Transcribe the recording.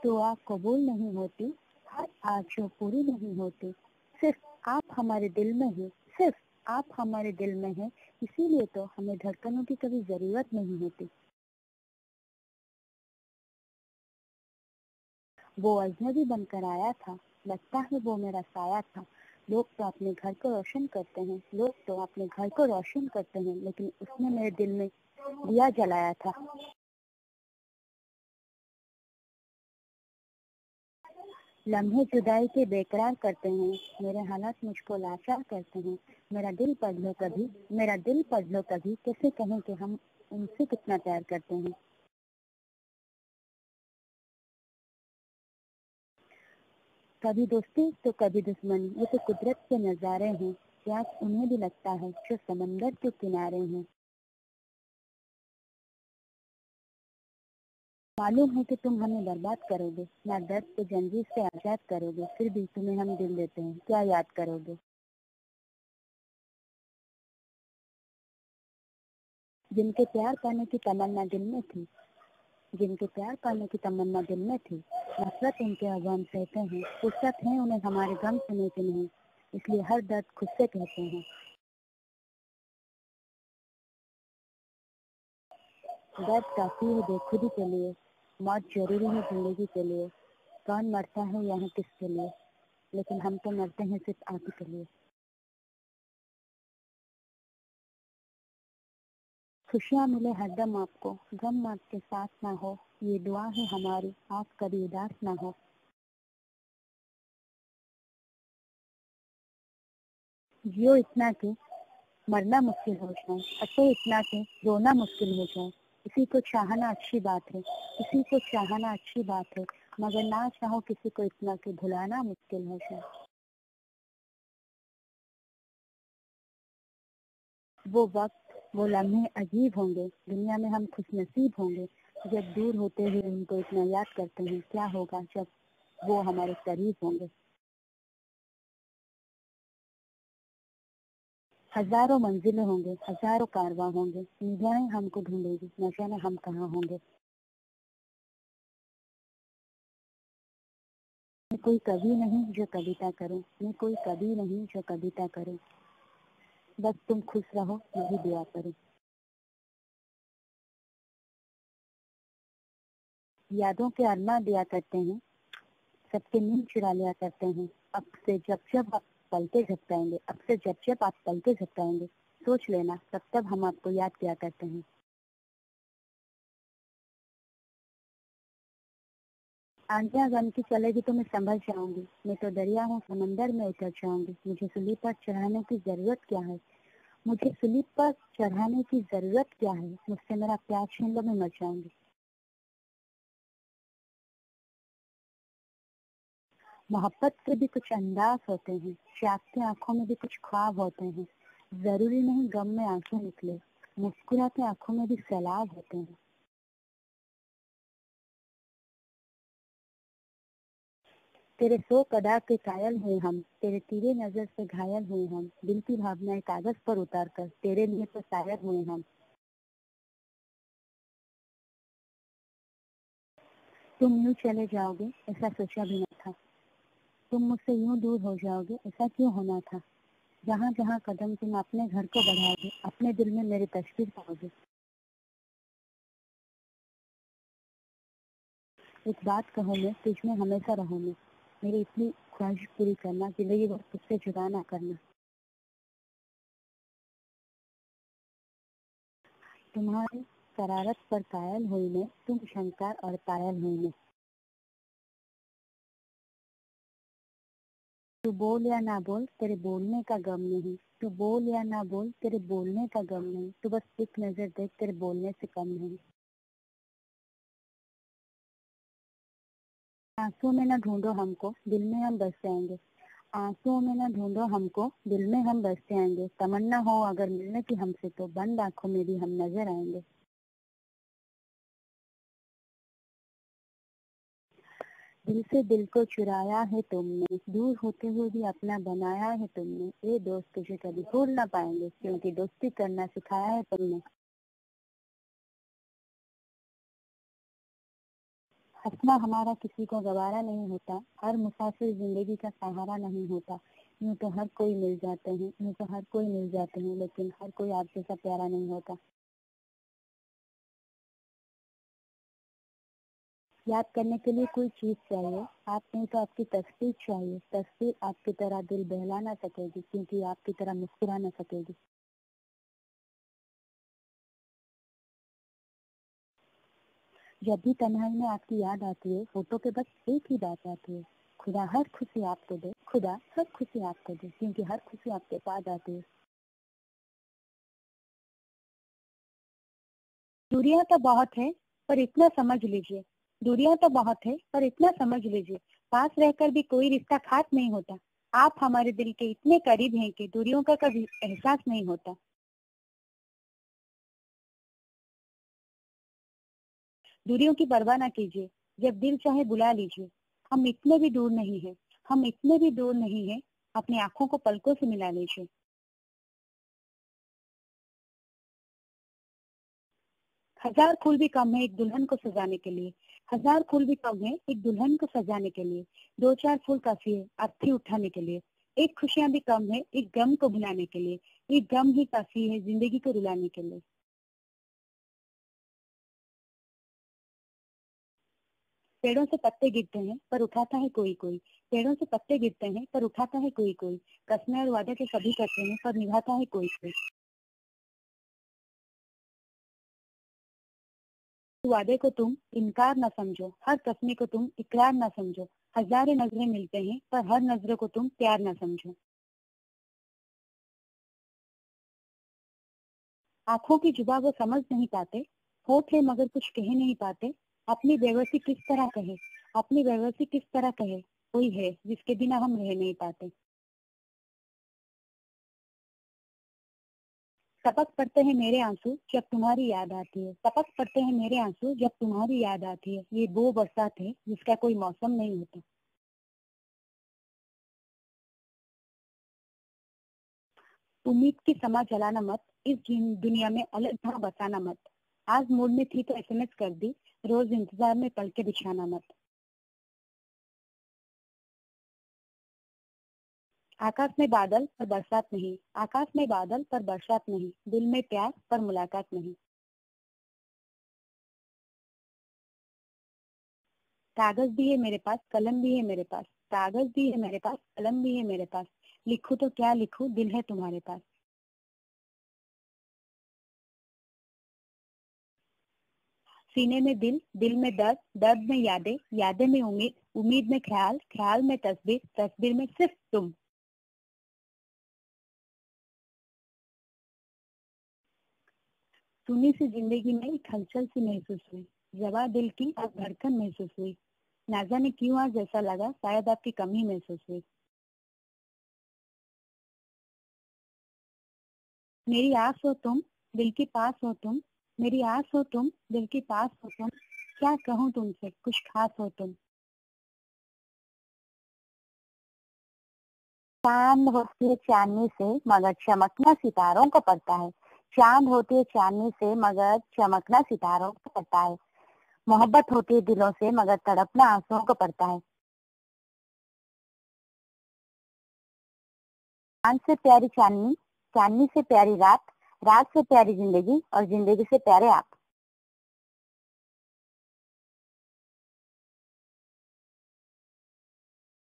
दुआ कबूल नहीं होती, हर आरज़ू पूरी नहीं होती, सिर्फ आप हमारे दिल में हैं, सिर्फ आप हमारे दिल में हैं, इसीलिए तो हमें धड़कनों की कभी जरूरत नहीं होती। वो अजनबी बनकर आया था, लगता है वो मेरा साया था। लोग तो अपने घर को रोशन करते हैं, लोग तो अपने घर को रोशन करते हैं, लेकिन उसने मेरे दिल में दिया जलाया था। लम्हे जुदाई के बेकरार करते हैं, मेरे हालात मुझको लाचार करते हैं। मेरा दिल पढ़ लो कभी, मेरा दिल पढ़ लो कभी, कैसे कहें कि हम उनसे कितना प्यार करते हैं। कभी दोस्ती तो कभी दुश्मनी, ये तो कुदरत के नज़ारे हैं। प्यास उन्हें भी लगता है जो समंदर के किनारे हैं। मालूम है कि तुम हमें बर्बाद करोगे, ना दर्द के जंजीर से आजाद करोगे, फिर भी तुम्हें हम दिल देते हैं, क्या याद करोगे। जिनके प्यार पाने की तमन्ना दिल में थी, जिनके प्यार पाने की तमन्ना दिल में थी, नफरत उनके अवाम सहते हैं। फुर्सत है उन्हें हमारे गम सुनने की नहीं, इसलिए हर दर्द खुद से कहते हैं। दर्द काफी है बेखुदी के लिए, मौत जरूरी है जिंदगी के लिए। कौन मरता है यहाँ किसके लिए, लेकिन हम तो मरते हैं सिर्फ आप ही के लिए। खुशियाँ मिले हरदम आपको, गम आपके साथ ना हो, ये दुआ है हमारी, आप कभी उदास ना हो। जियो इतना कि मरना मुश्किल हो जाए, हंसो इतना कि रोना मुश्किल हो जाए। किसी को चाहना अच्छी बात है, किसी को चाहना अच्छी बात है, मगर ना चाहो किसी को इतना कि भुलाना मुश्किल हो जाए। वो वक्त, वो लम्हे अजीब होंगे, दुनिया में हम खुशनसीब होंगे जब दूर होते हुए उनको इतना याद करते हैं। क्या होगा जब वो हमारे करीब होंगे। हजारों मंजिलें होंगे, हजारों कारवां होंगे, निगाहें हमको ढूंढेगी, न जाने हम कहाँ होंगे। मैं कोई कवि नहीं जो कविता करूं, मैं कोई कवि नहीं जो कविता करूं, बस तुम खुश रहो यही दुआ करूं। यादों के अरमा दिया करते हैं, सबके नींद चुरा लिया करते हैं। अब से जब जब आप पलके झपकाएंगे, अब से जब जब आप पलके झपकाएंगे, सोच लेना तब तब हम आपको याद किया करते हैं। आंधियां गम की चलेगी तो मैं संभल जाऊंगी, मैं तो दरिया हूँ समंदर में उतर जाऊंगी। मुझे सूली पर चढ़ाने की जरूरत क्या है, मुझे सूली पर चढ़ाने की जरूरत क्या है, मुझसे मेरा प्यार छीन लो मैं मर जाऊंगी। मोहब्बत के भी कुछ अंदाज होते हैं, जागती आंखों में भी कुछ ख्वाब होते हैं। जरूरी नहीं गम में आंसू निकले, मुस्कुराते आंखों में भी सैलाब होते हैं। तेरे शोक अदा के कायल हुए हम, तेरे तीरे नजर से घायल हुए हम, दिल की भावनाएं कागज पर उतार कर तेरे लिए तो शायर हुए हम। तुम यूं चले जाओगे ऐसा सोचा भी न था, तुम मुझसे यूं दूर हो जाओगे ऐसा क्यों होना था। जहाँ जहाँ कदम तुम अपने घर को बढ़ाओगे, अपने दिल में मेरी तस्वीर पाओगे। एक बात कहूँ मैं तुझ में हमेशा रहूँ मैं, मेरी इतनी ख्वाहिश पूरी करना, जिंदगी भर तुझसे जुदा ना करना। तुम्हारी शरारत पर कायल हुई मैं, तुम शंकर और पायल हुई मैं। तू बोल या ना बोल तेरे बोलने का गम नहीं, तू बोल या ना बोल तेरे बोलने का गम नहीं, तू बस एक नजर देख तेरे बोलने से कम नहीं। आंसुओं में न ढूंढो हमको, दिल में हम बस जाएंगे। आंसुओं में न ढूंढो हमको, दिल में हम बस जाएंगे। तमन्ना हो अगर मिलने की हमसे तो बंद आंखों में भी हम नजर आएंगे। दिल से दिल को चुराया है तुमने, दूर होते हुए भी अपना बनाया है तुमने। ये दोस्त तुझे कभी भूल ना पाएंगे, क्योंकि दोस्ती करना सिखाया है तुमने। हंसना हमारा किसी को गवारा नहीं होता, हर मुसाफिर जिंदगी का सहारा नहीं होता। यूं तो हर कोई मिल जाते हैं, यूं तो हर कोई मिल जाते हैं, लेकिन हर कोई आप जैसा प्यारा नहीं होता। याद करने के लिए कोई चीज चाहिए, आप नहीं तो आपकी तस्वीर चाहिए। तस्वीर आपकी तरह दिल बहला ना सकेगी, क्योंकि आपकी तरह मुस्कुरा ना सकेगी। जब भी तन्हाई में आपकी याद आती है, फोटो पे बस एक ही बात आती है, खुदा हर खुशी आपको दे, खुदा हर खुशी आपको दे, क्योंकि हर खुशी आपके पास आती है। दूरियां तो बहुत है, पर इतना समझ लीजिए, दूरियां तो बहुत है पर इतना समझ लीजिए, पास रहकर भी कोई रिश्ता खास नहीं होता। आप हमारे दिल के इतने करीब हैं कि दूरियों का कभी एहसास नहीं होता। दूरियों की परवाह ना कीजिए, जब दिल चाहे बुला लीजिए। हम इतने भी दूर नहीं है, हम इतने भी दूर नहीं है, अपनी आंखों को पलकों से मिला लीजिए। हजार फूल भी कम है एक दुल्हन को सजाने के लिए, हजार फूल भी कम है एक दुल्हन को सजाने के लिए। दो चार फूल काफी है अर्थी उठाने के लिए। एक खुशियां भी कम है एक गम को भुलाने के लिए। एक गम ही काफी है जिंदगी को रुलाने के लिए। पेड़ों से पत्ते गिरते हैं पर उठाता है कोई कोई। पेड़ों से पत्ते गिरते हैं पर उठाता है कोई कोई। कसमें और वादे तो सभी करते हैं पर निभाता है कोई कोई। वादे को तुम इनकार न समझो, हर कसमे को तुम इकरार न समझो। हजारों नजरें मिलते हैं पर हर नजरों को तुम प्यार न समझो। आंखों की जुबा वो समझ नहीं पाते, होठ है मगर कुछ कह नहीं पाते। अपनी बेबसी किस तरह कहे, अपनी बेबसी किस तरह कहे, कोई है जिसके बिना हम रह नहीं पाते। टपक पड़ते हैं मेरे आंसू जब तुम्हारी याद आती है, टपक पड़ते हैं मेरे आंसू जब तुम्हारी याद आती है। ये वो बरसात है जिसका कोई मौसम नहीं होता। उम्मीद की समा जलाना मत, इस दुनिया में अलग जहाँ बसाना मत। आज मूड में थी तो एसएमएस कर दी, रोज इंतजार में पल के बिछाना मत। आकाश में बादल पर बरसात नहीं, आकाश में बादल पर बरसात नहीं, दिल में प्यार पर मुलाकात नहीं। कागज भी है मेरे पास, कलम भी है मेरे पास, कागज भी है मेरे पास, कलम भी है मेरे पास। लिखूं तो क्या लिखूं, दिल है तुम्हारे पास। सीने में दिल, दिल में दर्द, दर्द में यादें, यादें में उम्मीद, उम्मीद में ख्याल, ख्याल में तस्वीर, तस्वीर में सिर्फ तुम। सुनी सी जिंदगी में एक हलचल सी महसूस हुई, जवा दिल की अब धड़कन महसूस हुई। ना जाने क्यों आज ऐसा लगा, शायद आपकी कमी महसूस हुई। मेरी आस हो तुम, दिल के पास हो तुम। मेरी आस हो तुम, दिल के पास हो तुम। क्या कहूँ तुमसे, कुछ खास हो तुम। चांद होती है चांदनी से, मगर चमकना सितारों को पड़ता है। चांद होती है चांदनी से, मगर चमकना सितारों को पड़ता है। मोहब्बत होती है दिलों से, मगर तड़पना आंसुओं को पड़ता है। चांद से प्यारी चांदनी, चांदनी से प्यारी रात, रात से प्यारी जिंदगी और जिंदगी से प्यारे आप।